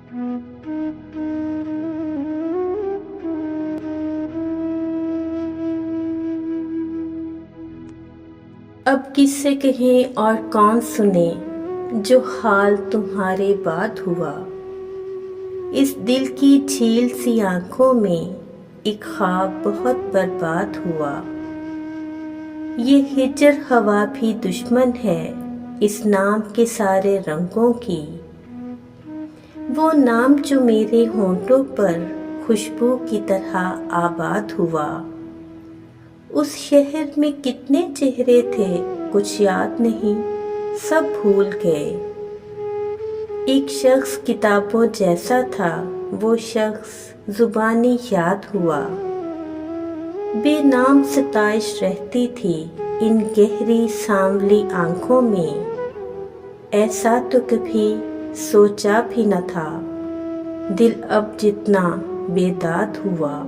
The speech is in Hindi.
अब किससे कहें और कौन सुने जो हाल तुम्हारे बाद हुआ। इस दिल की झील सी आंखों में एक ख्वाब बहुत बर्बाद हुआ। ये हिजर हवा भी दुश्मन है इस नाम के सारे रंगों की। वो नाम जो मेरे होंठों पर खुशबू की तरह आबाद हुआ। उस शहर में कितने चेहरे थे कुछ याद नहीं, सब भूल गए। एक शख्स किताबों जैसा था, वो शख्स जुबानी याद हुआ। बेनाम सताइश रहती थी इन गहरी सांवली आंखों में। ऐसा तो कभी सोचा भी न था, दिल अब जितना बेदाद हुआ।